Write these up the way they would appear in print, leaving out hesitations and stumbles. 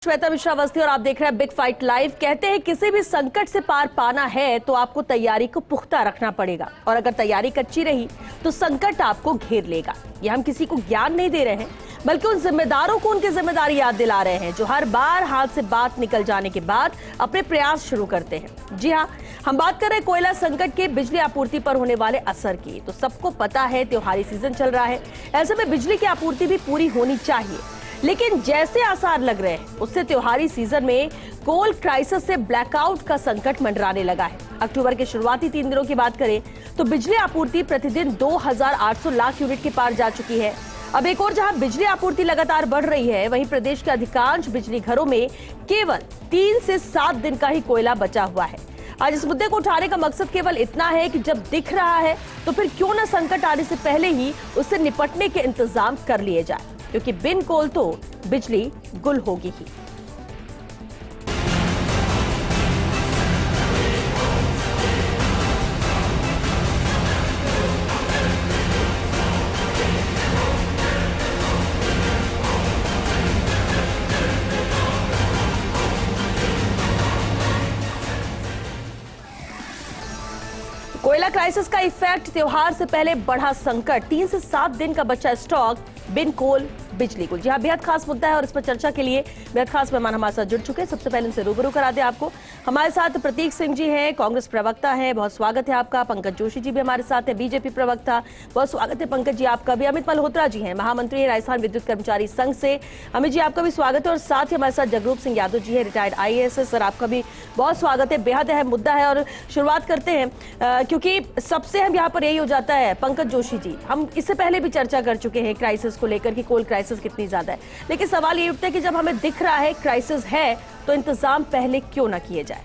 श्वेता मिश्रा अवस्थी और आप देख रहे हैं बिग फाइट लाइव। कहते हैं किसी भी संकट से पार पाना है तो आपको तैयारी को पुख्ता रखना पड़ेगा और अगर तैयारी कच्ची रही तो संकट आपको घेर लेगा। ये हम किसी को ज्ञान नहीं दे रहे हैं बल्कि उन जिम्मेदारों को उनकी जिम्मेदारी याद दिला रहे हैं जो हर बार हाथ से बात निकल जाने के बाद अपने प्रयास शुरू करते हैं। जी हाँ, हम बात कर रहे हैं कोयला संकट के बिजली आपूर्ति पर होने वाले असर की। तो सबको पता है त्योहारी सीजन चल रहा है, ऐसे में बिजली की आपूर्ति भी पूरी होनी चाहिए, लेकिन जैसे आसार लग रहे हैं उससे त्योहारी सीजन में कोल क्राइसिस से ब्लैकआउट का संकट मंडराने लगा है। अक्टूबर के शुरुआती 3 दिनों की बात करें तो बिजली आपूर्ति प्रतिदिन 2800 लाख यूनिट के पार जा चुकी है। अब एक और जहां बिजली आपूर्ति लगातार बढ़ रही है, वहीं प्रदेश के अधिकांश बिजली घरों में केवल 3 से 7 दिन का ही कोयला बचा हुआ है। आज इस मुद्दे को उठाने का मकसद केवल इतना है कि जब दिख रहा है तो फिर क्यों न संकट आने से पहले ही उससे निपटने के इंतजाम कर लिए जाए, क्योंकि बिन कोल तो बिजली गुल होगी ही। कोयला क्राइसिस का इफेक्ट, त्योहार से पहले बढ़ा संकट, 3 से 7 दिन का बचा स्टॉक, बिन कोल बिजली गुल। जी हाँ, बेहद खास मुद्दा है और इस पर चर्चा के लिए बेहद खास मेहमान हमारे साथ जुड़ चुके हैं। सबसे पहले इनसे रूबरू करा दे आपको। हमारे साथ प्रतीक सिंह जी हैं, कांग्रेस प्रवक्ता हैं, बहुत स्वागत है आपका। पंकज जोशी जी भी हमारे साथ है, बीजेपी प्रवक्ता, बहुत स्वागत है पंकज जी आपका भी। अमित मल्होत्रा जी हैं, महामंत्री राजस्थान विद्युत कर्मचारी संघ से, अमित जी आपका भी स्वागत है। और साथ ही हमारे साथ जगरूप सिंह यादव जी है, रिटायर्ड IAS, सर आपका भी बहुत स्वागत है। बेहद अहम मुद्दा है और शुरुआत करते हैं क्योंकि सबसे हम यहाँ पर यही हो जाता है। पंकज जोशी जी, हम इससे पहले भी चर्चा कर चुके हैं क्राइसिस को लेकर कि कोल क्राइसिस कितनी ज्यादा है, लेकिन सवाल ये उठता है कि जब हमें दिख रहा है क्राइसिस है तो इंतजाम पहले क्यों ना किए जाए।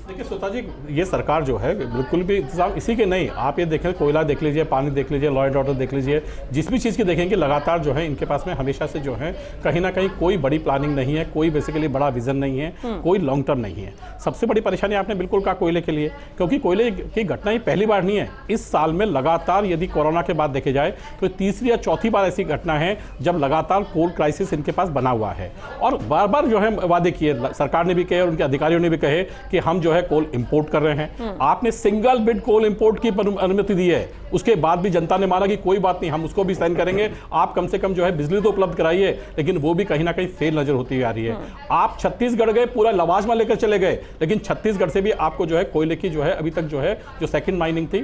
देखिए श्वेता जी, ये सरकार जो है बिल्कुल भी इंतजाम इसी के नहीं। आप ये देखें, कोयला देख लीजिए, पानी देख लीजिए, लॉ एंड ऑर्डर देख लीजिए, जिस भी चीज़ की देखेंगे लगातार जो है इनके पास में हमेशा से जो है कहीं ना कहीं कोई बड़ी प्लानिंग नहीं है, कोई बेसिकली बड़ा विजन नहीं है, कोई लॉन्ग टर्म नहीं है। सबसे बड़ी परेशानी आपने बिल्कुल कहा कोयले के लिए, क्योंकि कोयले की घटना ही पहली बार नहीं है। इस साल में लगातार यदि कोरोना के बाद देखे जाए तो तीसरी या चौथी बार ऐसी घटना है जब लगातार कोल क्राइसिस इनके पास बना हुआ है। और बार बार जो है वादे किए, सरकार ने भी कहे और उनके अधिकारियों ने भी कहे कि हम जो है कोल इंपोर्ट कर रहे हैं। आपने सिंगल बिड कोल इंपोर्ट की अनुमति दी है, उसके बाद भी जनता ने माना कि कोई बात नहीं, हम उसको भी साइन करेंगे, आप कम से कम जो है बिजली तो उपलब्ध कराइए, लेकिन वो भी कहीं ना कहीं फेल नजर होती आ रही है। आप छत्तीसगढ़ गए, पूरा लवाजमा लेकर चले गए, लेकिन छत्तीसगढ़ से भी आपको जो है कोयले की जो है अभी तक जो है जो सेकंड माइनिंग थी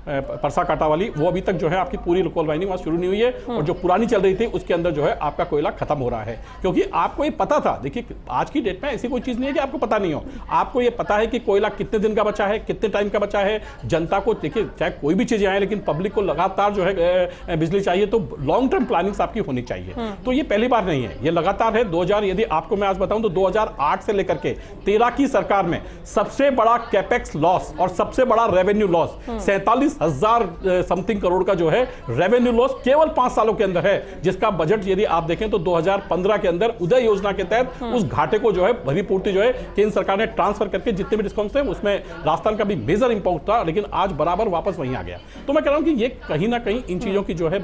परसा काटा वाली, वो अभी तक जो है आपकी पूरी कोल माइनिंग वहां शुरू नहीं हुई है। और जो पुरानी चल रही थी उसके अंदर जो है आपका कोयला खत्म हो रहा है, क्योंकि आपको ये पता था। देखिए आज की डेट में ऐसी कोई चीज नहीं है कि आपको पता नहीं हो, आपको ये पता है कि कोयला कितने दिन का बचा है, कितने टाइम का बचा है। जनता को देखिए, चाहे कोई भी चीजें आए, लेकिन पब्लिक को लगातार जो है बिजली चाहिए, तो लॉन्ग टर्म प्लानिंग आपकी होनी चाहिए। तो ये पहली बार नहीं है, ये लगातार है। 2000 यदि आपको मैं आज बताऊं तो 2008 से लेकर के 13 की सरकार में सबसे बड़ा कैपेक्स लॉस और सबसे बड़ा रेवेन्यू लॉस 47,000 समथिंग करोड़ का जो है रेवेन्यू लॉस केवल 5 सालों के अंदर है, जिसका बजट यदि आप देखें तो 2015 के अंदर उदय योजना के तहत उस घाटे को जो है भरी पूर्ति जो है केंद्र सरकार ने ट्रांसफर करके जितने भी डिस्काउंट्स थे उसमें राजस्थान का भी मेजर इंपॉर्ट था, लेकिन आज बराबर वापस वहीं आ गया। तो मैं कह रहा हूं कि ये कहीं ना कहीं इन चीजों की जो है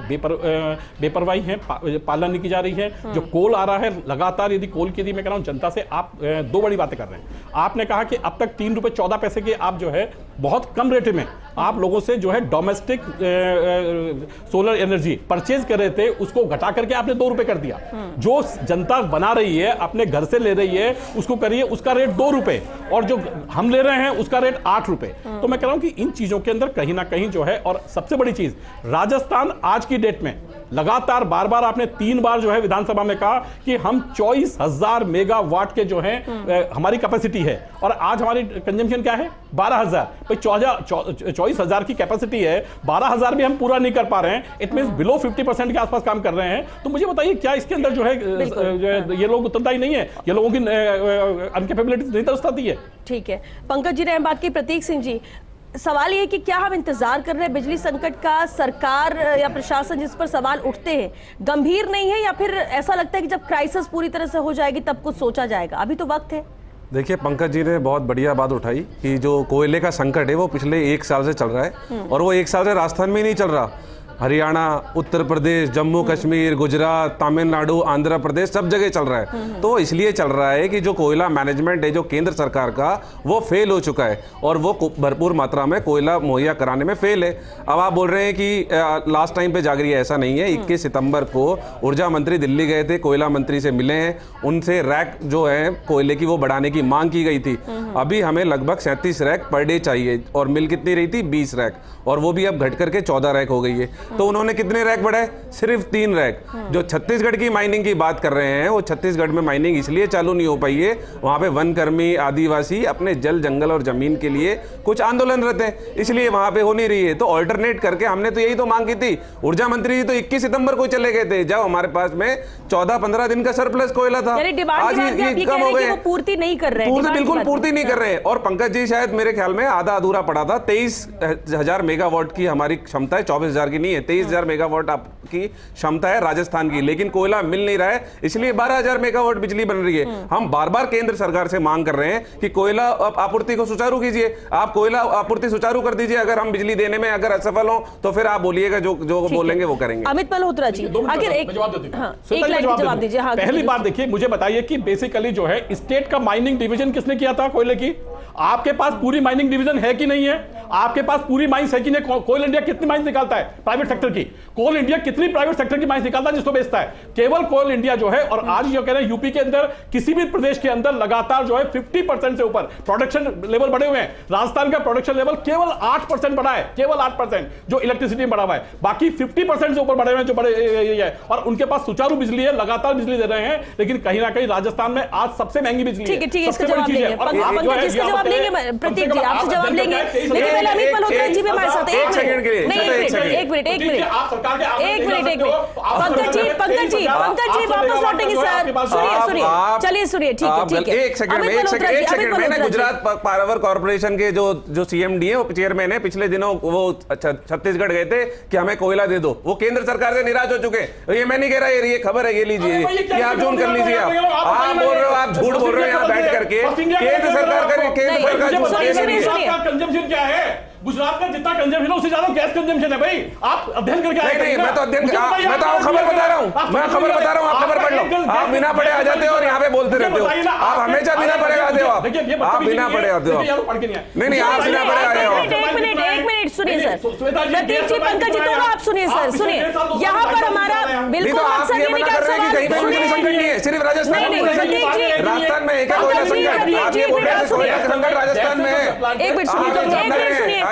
बेपरवाही है, पालन नहीं की जा रही है। जो कोल आ रहा है लगातार, यदि कोल की, मैं कह रहा हूं जनता से आप 2 बड़ी बातें कर रहे हैं। आपने कहा कि अब तक 3 रुपए 14 पैसे के आप जो है बहुत कम रेट में आप लोगों से जो है डोमेस्टिक सोलर एनर्जी परचेज कर रहे थे, उसको घटा करके आपने 2 रुपए कर दिया। जो जनता बना रही है, अपने घर से ले रही है, उसको करिए, उसका रेट 2 रुपए, और जो हम ले रहे हैं उसका रेट 8 रुपए। तो मैं कह रहा हूं कि इन चीजों के अंदर कहीं ना कहीं जो है, और सबसे बड़ी चीज राजस्थान आज की डेट में लगातार बार बार आपने 3 बार जो है विधानसभा में कहा कि हम 24,000 मेगावाट के जो है हमारी कैपेसिटी है, और आज हमारी कंजम्पशन क्या है 12,000। भाई 24,000 की कैपेसिटी है, 12,000 भी हम पूरा नहीं कर पा रहे हैं। इट मींस बिलो 50% के आसपास काम कर रहे हैं। तो मुझे बताइए क्या इसके अंदर जो है ये लोग उत्तरदायी नहीं है, ये लोगों की अनकैपेबिलिटी नहीं दर्शाती है। ठीक है, पंकज जी ने बात की। प्रतीक सिंह जी, सवाल ये कि क्या हम इंतजार कर रहे हैं बिजली संकट का, सरकार या प्रशासन जिस पर सवाल उठते हैं गंभीर नहीं है, या फिर ऐसा लगता है कि जब क्राइसिस पूरी तरह से हो जाएगी तब कुछ सोचा जाएगा? अभी तो वक्त है। देखिए, पंकज जी ने बहुत बढ़िया बात उठाई कि जो कोयले का संकट है वो पिछले 1 साल से चल रहा है, और वो 1 साल से राजस्थान में ही नहीं चल रहा, हरियाणा, उत्तर प्रदेश, जम्मू कश्मीर, गुजरात, तमिलनाडु, आंध्र प्रदेश, सब जगह चल रहा है। तो इसलिए चल रहा है कि जो कोयला मैनेजमेंट है जो केंद्र सरकार का, वो फेल हो चुका है और वो भरपूर मात्रा में कोयला मुहैया कराने में फेल है। अब आप बोल रहे हैं कि लास्ट टाइम पे जाग रही है, ऐसा नहीं है। 21 सितंबर को ऊर्जा मंत्री दिल्ली गए थे, कोयला मंत्री से मिले हैं, उनसे रैक जो है कोयले की वो बढ़ाने की मांग की गई थी। अभी हमें लगभग 37 रैक पर डे चाहिए और मिल कितनी रही थी? 20 रैक, और वो भी अब घट करके 14 रैक हो गई है। तो उन्होंने कितने रैक बढ़ाए? सिर्फ 3 रैक। जो छत्तीसगढ़ की माइनिंग की बात कर रहे हैं, वो छत्तीसगढ़ में माइनिंग इसलिए चालू नहीं हो पाई है, वहां पे वनकर्मी आदिवासी अपने जल जंगल और जमीन के लिए कुछ आंदोलनरत हैं, इसलिए वहां पे हो नहीं रही है। तो ऑल्टरनेट करके हमने तो यही तो मांग की थी। ऊर्जा मंत्री जी तो 21 सितंबर को चले गए थे, जब हमारे पास में 14-15 दिन का सरप्लस कोयला था। आज ये कम हो गए, पूर्ति नहीं कर रहे हैं, बिल्कुल पूर्ति नहीं कर रहे हैं। और पंकज जी शायद मेरे ख्याल में आधा अधूरा पड़ा था। 23,000 मेगावाट की हमारी क्षमता है, 24,000 की नहीं है। 23,000 मेगावाट आपकी क्षमता है राजस्थान की, लेकिन कोयला मिल नहीं रहा है, इसलिए 12,000 मेगावाट बिजली बन रही है। हम बार बार केंद्र सरकार से मांग कर रहे हैं कि कोयला आपूर्ति को सुचारू कीजिए, आप कोयला आपूर्ति सुचारू कर दीजिए। अगर हम बिजली देने में अगर असफल हो तो फिर आप बोलिएगा, जो बोलेंगे वो करेंगे। अमित मल्होत्रा जी, आखिर एक जवाब दीजिए। पहली बात देखिए, मुझे बताइए कि बेसिकली जो है स्टेट का माइनिंग डिवीजन किसने किया था कोयले की? आपके पास पूरी माइनिंग डिवीजन है कि नहीं है? आपके पास पूरी माइंस है कि नहीं? कोल इंडिया कितनी माइंस निकालता है प्राइवेट सेक्टर की? कोल इंडिया कितनी प्राइवेट सेक्टर की माइंस निकालता है जिसको बेचता है? केवल कोल इंडिया जो है। और आज जो कह रहे हैं यूपी के अंदर, किसी भी प्रदेश के अंदर लगातार जो है 50% से ऊपर प्रोडक्शन लेवल बढ़े हुए हैं। राजस्थान का प्रोडक्शन लेवल केवल 8% बढ़ा है, केवल 8% जो इलेक्ट्रिसिटी में बढ़ा हुआ है, बाकी 50% से ऊपर बढ़े हुए हैं जो बड़े है। और उनके पास सुचारू बिजली है, लगातार बिजली दे रहे हैं, लेकिन कहीं ना कहीं राजस्थान में आज सबसे महंगी बिजली है। ठीक है, इसका जवाब लेंगे प्रतीक जी, आपसे जवाब लेंगे, लेकिन पहले अमित मल्होत्रा जी भी हमारे साथ। एक सेकंड के लिए, एक मिनट पंकज जी वापस लौटेंगे सर। चलिए सुनिए, ठीक है। एक सेकंड में गुजरात पावर कॉर्पोरेशन के जो सीएमडी है, वो चेयरमैन है, पिछले दिनों वो छत्तीसगढ़ गए थे कि हमें कोयला दे दो। वो केंद्र सरकार से निराश हो चुके। ये मैं नहीं कह रहा, ये खबर है, ये लीजिए, ये आप जून कर लीजिए। आप बोल रहे हो, आप झूठ बोल रहे हो यहाँ बैठ करके। केंद्र सरकार कंजम्पशन क्या है? गुजरात में जितना कंजम्पशन है उससे ज्यादा गैस कंजम्पशन है भाई। आप अध्ययन करके आए? नहीं, मैं तो अध्ययन, मैं तो खबर बता रहा हूँ, मैं खबर बता रहा हूँ, आप खबर पढ़ लो। आप बिना पढ़े आ जाते हो और यहाँ पे बोलते रहते हो। आप हमेशा बिना पढ़े आते हो, आप बिना पढ़े आते हो। नहीं, आप बिना पढ़े आ रहे हो। एक मिनट सुनिए सर, प्रतीक जी, पंकज जी, दोनों आप सुनिए सर, सुनिए। यहाँ पर हमारा बिल्कुल मकसद ये नहीं कर सवाल, संकट नहीं है, सिर्फ राजस्थान में। राजस्थान में एक कोयला संकट, आप ये बोल रहे हैं कोयला संकट राजस्थान में है। एक मिनट सुनिए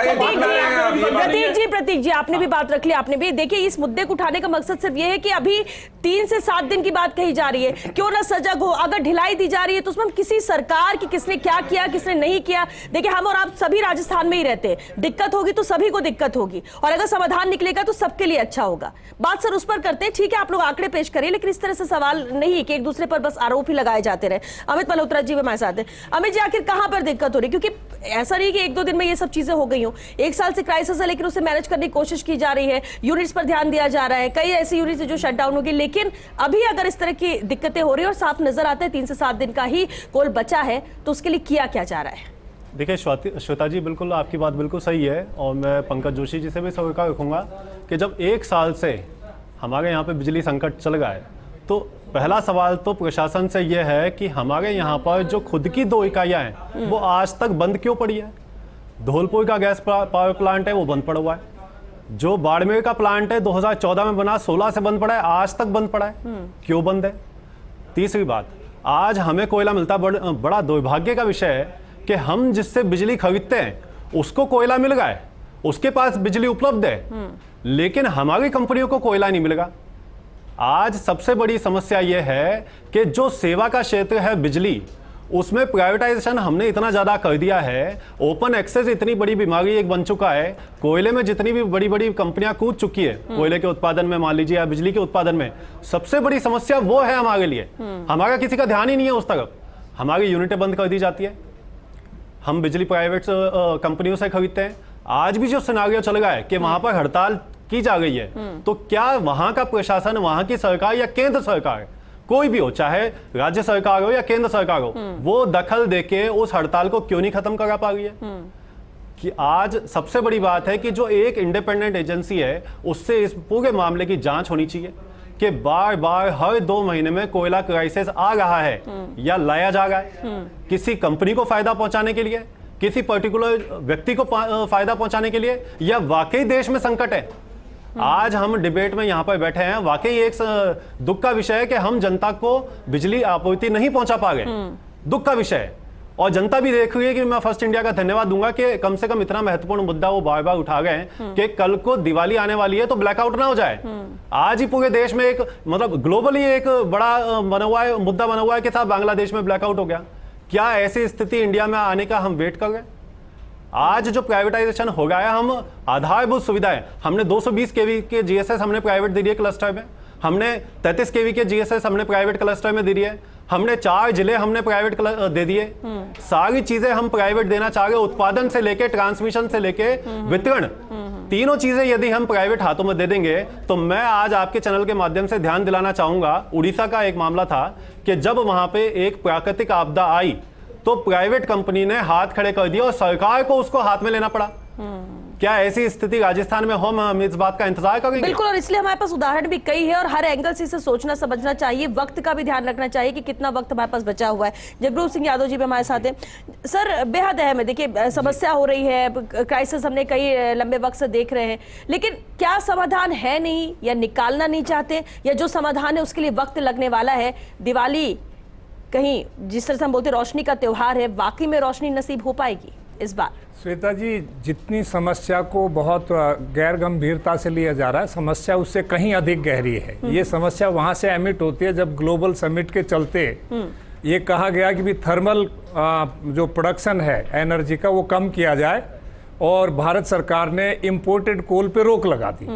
प्रतीक जी, आपने भी बात रख ली। आपने भी देखिए, इस मुद्दे को उठाने का मकसद सिर्फ ये है कि अभी 3 से 7 दिन की बात कही जा रही है, क्यों ना सजग हो। अगर ढिलाई दी जा रही है तो उसमें हम किसी सरकार की किसने क्या किया किसने नहीं किया, देखिए हम और आप सभी राजस्थान में ही रहते हैं। दिक्कत होगी तो सभी को दिक्कत होगी, और अगर समाधान निकलेगा तो सबके लिए अच्छा होगा। बात सर उस पर करते हैं, ठीक है, आप लोग आंकड़े पेश करिए, लेकिन इस तरह से सवाल नहीं कि एक दूसरे पर बस आरोप ही लगाए जाते रहे। अमित मल्होत्रा जी हमारे साथ है। अमित जी, आखिर कहां पर दिक्कत हो रही? क्योंकि ऐसा नहीं कि 1-2 दिन में ये सब चीजें हो गई हो, 1 साल से क्राइसिस है, लेकिन उसे मैनेज करने की कोशिश की जा रही है, यूनिट्स पर ध्यान दिया जा रहा है, कई ऐसी यूनिट्स जो शटडाउन होगी, लेकिन अभी अगर इस तरह की दिक्कतें हो रही है और साफ नजर आता है 3 से 7 दिन का ही कोल बचा है, तो उसके लिए किया क्या जा रहा है? देखिए श्वेता जी, बिल्कुल आपकी बात बिल्कुल सही है, और मैं पंकज जोशी जी से भी स्वीकार रखूंगा कि जब 1 साल से हमारे यहाँ पे बिजली संकट चल रहा है, तो पहला सवाल तो प्रशासन से यह है कि हमारे यहाँ पर जो खुद की 2 इकाइयाँ हैं वो आज तक बंद क्यों पड़ी है? धौलपुर का गैस पावर प्लांट है, वो बंद पड़ा हुआ है। जो बाड़मेर का प्लांट है 2014 में बना, 16 से बंद पड़ा है, आज तक बंद पड़ा है, क्यों बंद है? तीसरी बात, आज हमें कोयला मिलता, बड़ा दुर्भाग्य का विषय है कि हम जिससे बिजली खरीदते हैं उसको कोयला मिल रहा है, उसके पास बिजली उपलब्ध है, लेकिन हमारी कंपनियों को कोयला नहीं मिलेगा। आज सबसे बड़ी समस्या यह है कि जो सेवा का क्षेत्र है बिजली, उसमें प्राइवेटाइजेशन हमने इतना ज्यादा कर दिया है, ओपन एक्सेस इतनी बड़ी बीमारी एक बन चुका है। कोयले में जितनी भी बड़ी बड़ी कंपनियां कूद चुकी है कोयले के उत्पादन में, मान लीजिए, या बिजली के उत्पादन में, सबसे बड़ी समस्या वो है हमारे लिए। हमारा किसी का ध्यान ही नहीं है उस तरफ। हमारी यूनिटें बंद कर दी जाती है, हम बिजली प्राइवेट कंपनियों से खरीदते हैं। आज भी जो सिनारियो चल रहा है कि वहां पर हड़ताल की जा रही है, तो क्या वहां का प्रशासन, वहां की सरकार या केंद्र सरकार, कोई भी हो, चाहे राज्य सरकार हो या केंद्र सरकार हो, वो दखल देके उस हड़ताल को क्यों नहीं खत्म करा पा रही है? कि आज सबसे बड़ी बात है कि जो एक इंडिपेंडेंट एजेंसी है उससे इस पूरे मामले की जांच होनी चाहिए कि बार बार हर 2 महीने में कोयला क्राइसिस आ रहा है या लाया जा रहा है किसी कंपनी को फायदा पहुंचाने के लिए, किसी पर्टिकुलर व्यक्ति को फायदा पहुंचाने के लिए, या वाकई देश में संकट है। आज हम डिबेट में यहां पर बैठे हैं, वाकई एक दुख का विषय है कि हम जनता को बिजली आपूर्ति नहीं पहुंचा पा गए, दुख का विषय है। और जनता भी देख रही है कि मैं फर्स्ट इंडिया का धन्यवाद दूंगा कि कम से कम इतना महत्वपूर्ण मुद्दा वो बार बार उठा गए हैं कि कल को दिवाली आने वाली है तो ब्लैकआउट ना हो जाए। आज ही पूरे देश में एक मतलब ग्लोबली एक बड़ा बना हुआ है, मुद्दा बना हुआ है कि साहब बांग्लादेश में ब्लैकआउट हो गया। क्या ऐसी स्थिति इंडिया में आने का हम वेट कर रहे हैं? आज जो प्राइवेटाइजेशन हो गया है, हम आधारभूत सुविधाएं, हमने 220 केवी के जीएसएस हमने प्राइवेट दे दिए क्लस्टर में, हमने 33 केवी के जीएसएस हमने प्राइवेट क्लस्टर में दे दिए, हमने 4 जिले हमने प्राइवेट दे दिए। सारी चीजें हम प्राइवेट देना चाह रहे, उत्पादन से लेके ट्रांसमिशन से लेके वितरण, तीनों चीजें यदि हम प्राइवेट हाथों में दे देंगे तो मैं आज आपके चैनल के माध्यम से ध्यान दिलाना चाहूंगा, उड़ीसा का एक मामला था कि जब वहां पे एक प्राकृतिक आपदा आई तो प्राइवेट कंपनी ने हाथ खड़े कर दिए और सरकार को उसको हाथ में लेना पड़ा। क्या ऐसी स्थिति राजस्थान में हो? हम इस बात का इंतजार करेंगे। बिल्कुल, और इसलिए हमारे पास उदाहरण भी कई है और हर एंगल से इसे सोचना समझना चाहिए, वक्त का भी ध्यान रखना चाहिए कि कितना वक्त हमारे पास बचा हुआ है। जगरूप सिंह यादव जी भी हमारे साथ हैं। सर, बेहद अहम है, देखिए समस्या हो रही है, क्राइसिस हमने कई लंबे वक्त से देख रहे हैं, लेकिन क्या समाधान है नहीं, या निकालना नहीं चाहते, या जो समाधान है उसके लिए वक्त लगने वाला है? दिवाली कहीं जिस तरह से हम बोलते रोशनी का त्योहार है, वाकई में रोशनी नसीब हो पाएगी इस बार? श्वेता जी, जितनी समस्या को बहुत गैर गंभीरता से लिया जा रहा है, समस्या उससे कहीं अधिक गहरी है। ये समस्या वहां से एमिट होती है जब ग्लोबल समिट के चलते ये कहा गया कि भी थर्मल जो प्रोडक्शन है एनर्जी का वो कम किया जाए, और भारत सरकार ने इंपोर्टेड कोल पे रोक लगा दी।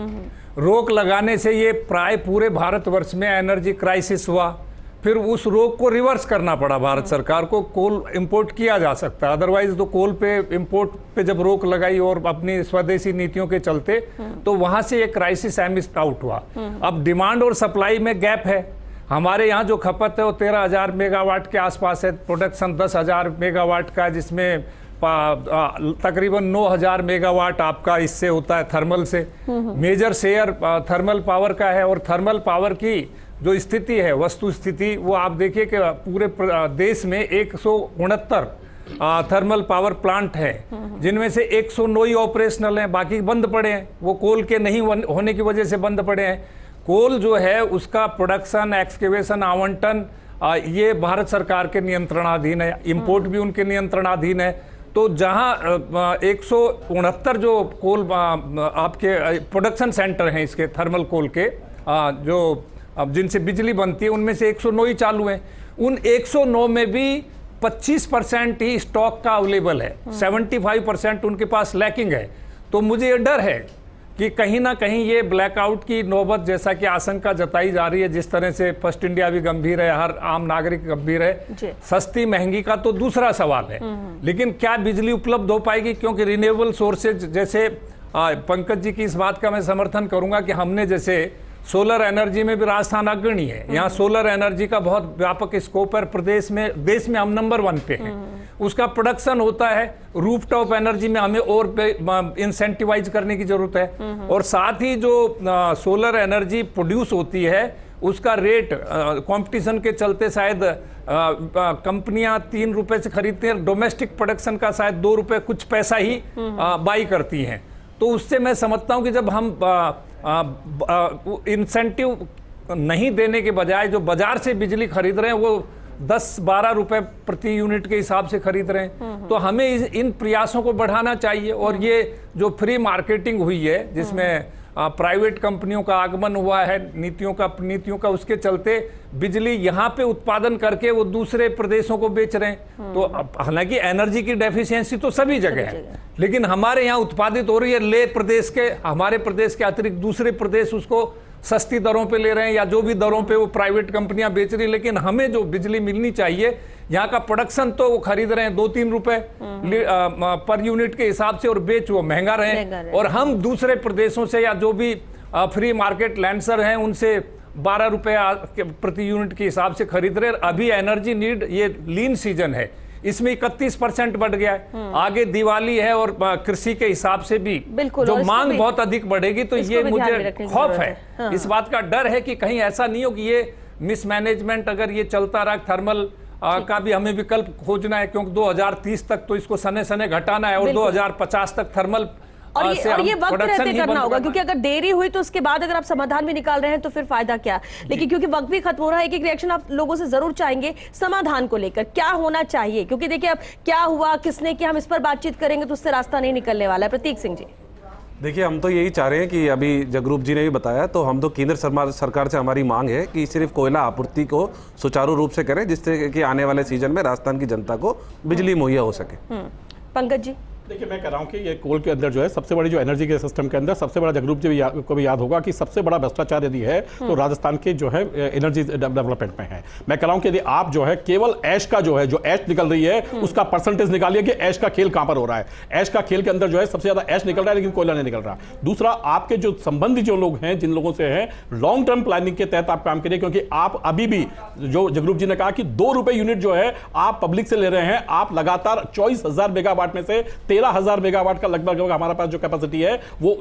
रोक लगाने से ये प्राय पूरे भारतवर्ष में एनर्जी क्राइसिस हुआ। फिर उस रोक को रिवर्स करना पड़ा भारत सरकार को, कोल इंपोर्ट किया जा सकता है, अदरवाइज तो कोल पे इंपोर्ट पे जब रोक लगाई और अपनी स्वदेशी नीतियों के चलते तो वहां से एक क्राइसिस एमिट आउट हुआ। अब डिमांड और सप्लाई में गैप है। हमारे यहाँ जो खपत है वो 13,000 मेगावाट के आसपास है, प्रोडक्शन 10,000 मेगावाट का, जिसमें तकरीबन 9,000 मेगावाट आपका इससे होता है थर्मल से। मेजर शेयर थर्मल पावर का है, और थर्मल पावर की जो स्थिति है, वस्तु स्थिति, वो आप देखिए कि पूरे देश में 169 थर्मल पावर प्लांट हैं, जिनमें से 109 ही ऑपरेशनल हैं, बाकी बंद पड़े हैं। वो कोल के नहीं होने की वजह से बंद पड़े हैं। कोल जो है उसका प्रोडक्शन, एक्सकेवेशन, आवंटन ये भारत सरकार के नियंत्रणाधीन है, इंपोर्ट भी उनके नियंत्रणाधीन है। तो जहां 169 जो कोल आपके प्रोडक्शन सेंटर हैं इसके थर्मल कोल के, जो अब जिनसे बिजली बनती है, उनमें से 109 ही चालू हैं। उन 109 में भी 25% ही स्टॉक का अवेलेबल है, 75% उनके पास लैकिंग है। तो मुझे ये डर है कि कहीं ना कहीं ये ब्लैकआउट की नौबत, जैसा कि आशंका जताई जा रही है, जिस तरह से फर्स्ट इंडिया भी गंभीर है, हर आम नागरिक गंभीर है। सस्ती महंगी का तो दूसरा सवाल है, लेकिन क्या बिजली उपलब्ध हो पाएगी? क्योंकि रिन्यूएबल सोर्सेज, जैसे पंकज जी की इस बात का मैं समर्थन करूंगा कि हमने जैसे सोलर एनर्जी में भी राजस्थान अग्रणी है। यहाँ सोलर एनर्जी का बहुत व्यापक स्कोप है, प्रदेश में, देश में हम नंबर 1 पे हैं। उसका प्रोडक्शन होता है। रूफटॉप एनर्जी में हमें और इंसेंटिवाइज करने की जरूरत है। और साथ ही जो सोलर एनर्जी प्रोड्यूस होती है उसका रेट कंपटीशन के चलते शायद कंपनियां 3 रुपए से खरीदती हैं, डोमेस्टिक प्रोडक्शन का शायद 2 रुपए कुछ पैसा ही बाई करती हैं। तो उससे मैं समझता हूं कि जब हम इंसेंटिव नहीं देने के बजाय जो बाजार से बिजली खरीद रहे हैं वो 10-12 रुपए प्रति यूनिट के हिसाब से खरीद रहे हैं, तो हमें इन प्रयासों को बढ़ाना चाहिए। और ये जो फ्री मार्केटिंग हुई है, जिसमें प्राइवेट कंपनियों का आगमन हुआ है, नीतियों का, उसके चलते बिजली यहाँ पे उत्पादन करके वो दूसरे प्रदेशों को बेच रहे हैं। तो हालांकि एनर्जी की डेफिशिएंसी तो सभी जगह है, लेकिन हमारे यहाँ उत्पादित हो रही है। ले प्रदेश के, हमारे प्रदेश के अतिरिक्त दूसरे प्रदेश उसको सस्ती दरों पे ले रहे हैं, या जो भी दरों पे वो प्राइवेट कंपनियां बेच रही। लेकिन हमें जो बिजली मिलनी चाहिए, यहाँ का प्रोडक्शन तो वो खरीद रहे हैं 2-3 रुपए पर यूनिट के हिसाब से, और बेच वो महंगा रहे। और हम दूसरे प्रदेशों से या जो भी फ्री मार्केट लैंडसर हैं उनसे 12 रुपए प्रति यूनिट के हिसाब से खरीद रहे हैं। अभी एनर्जी नीड, ये लीन सीजन है, इसमें 31% बढ़ गया है। आगे दिवाली है और कृषि के हिसाब से भी बिल्कुल, जो और इसको मांग भी- बहुत अधिक बढ़ेगी, तो इसको ये भी ध्यान में मुझे रखने की खौफ जरूरत है। है। हाँ। इस बात का डर है कि कहीं ऐसा नहीं हो कि ये मिसमैनेजमेंट, अगर ये चलता रहा, थर्मल का भी हमें विकल्प खोजना है, क्योंकि 2030 तक तो इसको सने सने घटाना है और बिल्कुल। 2050 तक थर्मल और से ये हम वक्त प्रोडक्शन रहते ही करना बंद होगा, करना क्योंकि अगर देरी हुई तो उसके बाद अगर आप समाधान भी निकाल रहे हैं तो फिर फायदा क्या। लेकिन क्योंकि वक्त भी खत्म हो रहा है, एक रिएक्शन आप लोगों से जरूर चाहेंगे समाधान को लेकर, क्या होना चाहिए, क्योंकि देखिए अब क्या हुआ, किसने किया, हम इस पर बातचीत करेंगे तो उससे रास्ता नहीं निकलने वाला है। प्रतीक सिंह जी। देखिए, हम तो यही चाह रहे हैं कि अभी जगरूप जी ने भी बताया, तो हम तो केंद्र सरकार से हमारी मांग है कि सिर्फ कोयला आपूर्ति को सुचारू रूप से करें, जिससे कि आने वाले सीजन में राजस्थान की जनता को बिजली मुहैया हो सके। पंकज जी। देखिए, मैं कह रहा हूँ कि ये कोल के अंदर जो है सबसे बड़ी जो एनर्जी के सिस्टम के अंदर सबसे बड़ा, जगरूप जी को भी याद होगा कि सबसे बड़ा भ्रष्टाचार यदि है तो राजस्थान के जो है एनर्जी डेवलपमेंट में है। मैं कह रहा हूँ कि यदि आप जो है केवल ऐश का जो है, जो ऐश निकल रही है उसका परसेंटेज निकालिए कि ऐश का खेल कहां पर हो रहा है। ऐश का खेल के अंदर जो है सबसे ज्यादा ऐश निकल रहा है, लेकिन कोयला नहीं निकल रहा। दूसरा, आपके जो संबंधी जो लोग हैं, जिन लोगों से हैं, लॉन्ग टर्म प्लानिंग के तहत आप काम करिए, क्योंकि आप अभी भी, जो जगरूप जी ने कहा कि 2 रुपए यूनिट जो है आप पब्लिक से ले रहे हैं। आप लगातार 24,000 मेगावाट में से 13,000 मेगावाट का लगभग हमारा पास जो कैपेसिटी है वो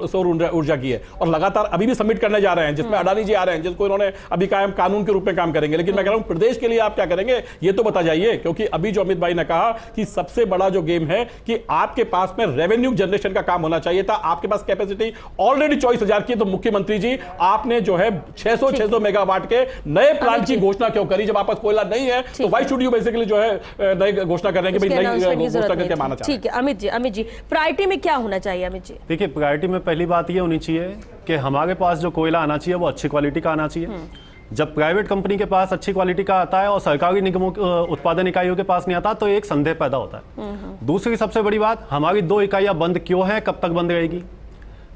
सौर ऊर्जा की है, और लगातार अभी भी सबमिट करने जा रहे हैं, जिसमें अडानी जी आ रहे हैं, जिसको इन्होंने अभी कानून के रूप में काम करेंगे। लेकिन मैं कह रहा हूं प्रदेश के लिए आप क्या करेंगे ये तो बता जाइए, क्योंकि अभी जो अमित भाई ने कहा कि सबसे बड़ा जो गेम है कि आपके पास में रेवेन्यू जनरेशन का काम होना चाहिए था। आपके पास कैपेसिटी ऑलरेडी 24,000 की, तो मुख्यमंत्री जी आपने जो है 600 मेगावाट के नए प्लांट की घोषणा क्यों करी? जब आपके पास कोयला नहीं है तो व्हाई शुड यू बेसिकली जो है नई घोषणा कर रहे हैं कि भाई नई घोषणा करके माना चाहिए। ठीक है अमित जी, प्रायोरिटी में क्या होना चाहिए अमित जी? देखिए, प्रायोरिटी में पहली बात ये होनी चाहिए कि हमारे पास जो कोयला आना चाहिए वो अच्छी क्वालिटी का आना चाहिए। जब प्राइवेट कंपनी के पास अच्छी क्वालिटी का आता है और सरकारी निगमों उत्पादन इकाइयों के पास नहीं आता, तो एक संदेह पैदा होता है। दूसरी सबसे बड़ी बात, हमारी 2 इकाइयां बंद क्यों है, कब तक बंद रहेगी?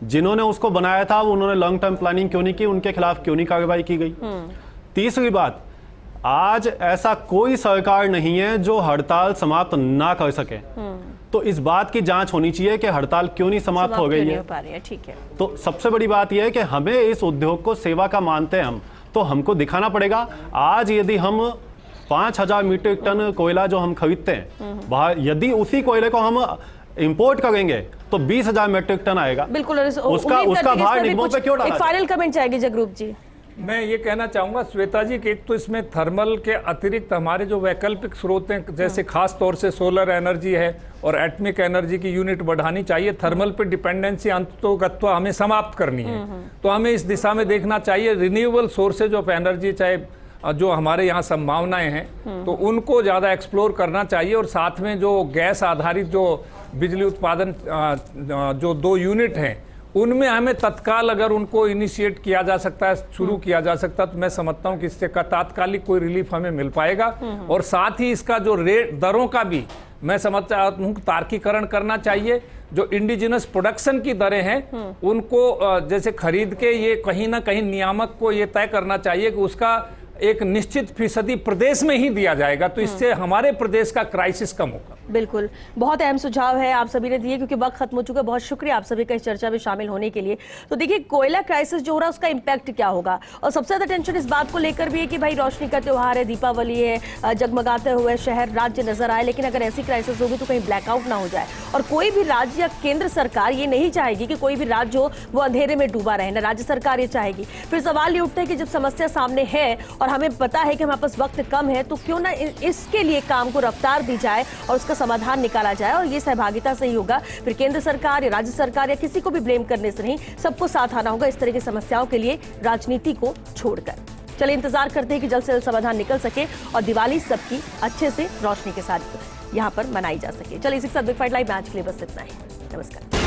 जिन्होंने उसको बनाया था उन्होंने लॉन्ग टर्म प्लानिंग क्यों नहीं की, उनके खिलाफ क्यों नहीं कार्रवाई की गई? तीसरी बात, आज ऐसा कोई सरकार नहीं है जो हड़ताल समाप्त ना कर सके, तो इस बात की जांच होनी चाहिए कि हड़ताल क्यों नहीं समाप्त हो गई है। ठीक है। तो सबसे बड़ी बात यह है कि हमें इस उद्योग को सेवा का मानते हैं हम, तो हमको दिखाना पड़ेगा। आज यदि हम 5,000 मीट्रिक टन कोयला जो हम खरीदते हैं बाहर, यदि उसी कोयले को हम इंपोर्ट करेंगे तो 20,000 मीट्रिक टन आएगा। बिल्कुल, उसका भार निगमों पे क्यों डाला? एक फाइनल कमेंट चाहेगी जगरूप जी। मैं ये कहना चाहूँगा श्वेता जी कि एक तो इसमें थर्मल के अतिरिक्त हमारे जो वैकल्पिक स्रोत हैं, जैसे खास तौर से सोलर एनर्जी है और एटमिक एनर्जी की यूनिट बढ़ानी चाहिए। थर्मल पे डिपेंडेंसी अंततोगत्वा हमें समाप्त करनी है, तो हमें इस दिशा में देखना चाहिए। रिन्यूएबल सोर्सेज ऑफ एनर्जी, चाहे जो हमारे यहाँ संभावनाएं हैं, तो उनको ज़्यादा एक्सप्लोर करना चाहिए। और साथ में जो गैस आधारित जो बिजली उत्पादन जो 2 यूनिट हैं, उनमें हमें तत्काल अगर उनको इनिशिएट किया जा सकता है, शुरू किया जा सकता है, तो मैं समझता हूं कि इससे का तात्कालिक कोई रिलीफ हमें मिल पाएगा। और साथ ही इसका जो रेट दरों का भी मैं समझता हूं तार्किकरण करना चाहिए। जो इंडिजिनस प्रोडक्शन की दरें हैं उनको जैसे खरीद के ये कहीं ना कहीं नियामक को ये तय करना चाहिए कि उसका एक निश्चित फीसदी प्रदेश में ही दिया जाएगा, तो इससे हमारे प्रदेश का क्राइसिस कम होगा। बिल्कुल, बहुत अहम सुझाव है आप सभी ने दिए, क्योंकि वक्त खत्म हो चुका है। बहुत शुक्रिया आप सभी का इस चर्चा में शामिल होने के लिए। तो देखिए, कोयला क्राइसिस जो हो रहा है उसका इंपैक्ट क्या होगा, और सबसे ज्यादा टेंशन इस बात को लेकर भी है कि भाई रोशनी का त्योहार है, दीपावली है, जगमगाते हुए शहर राज्य नजर आए, लेकिन अगर ऐसी क्राइसिस होगी तो कहीं ब्लैकआउट ना हो जाए। और कोई भी राज्य या केंद्र सरकार ये नहीं चाहेगी कि कोई भी राज्य हो वो अंधेरे में डूबा रहे, ना राज्य सरकार ये चाहेगी। फिर सवाल ये उठता है कि जब समस्या सामने है और हमें पता है कि हमारे पास वक्त कम है, तो क्यों ना इसके लिए काम को रफ्तार दी जाए और उसका समाधान निकाला जाए, और ये सहभागिता से ही होगा। फिर केंद्र सरकार या राज्य सरकार या किसी को भी ब्लेम करने से नहीं, सबको साथ आना होगा इस तरह की समस्याओं के लिए, राजनीति को छोड़कर। चलिए इंतजार करते हैं कि जल्द से जल्द समाधान निकल सके और दिवाली सबकी अच्छे से रोशनी के साथ यहाँ पर मनाई जा सके। चलिए इसी के साथ बिग फाइट लाइव में आज के लिए बस इतना ही। नमस्कार।